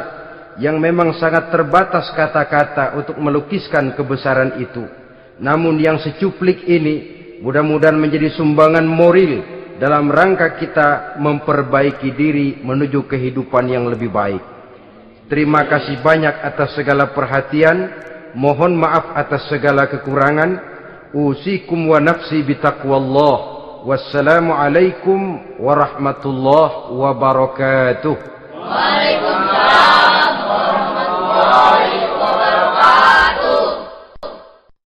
yang memang sangat terbatas kata-kata untuk melukiskan kebesaran itu. Namun yang secuplik ini mudah-mudahan menjadi sumbangan moral dalam rangka kita memperbaiki diri menuju kehidupan yang lebih baik. Terima kasih banyak atas segala perhatian. Mohon maaf atas segala kekurangan. Usikum wa nafsi bitaqwallah. Wassalamualaikum warahmatullahi wabarakatuh.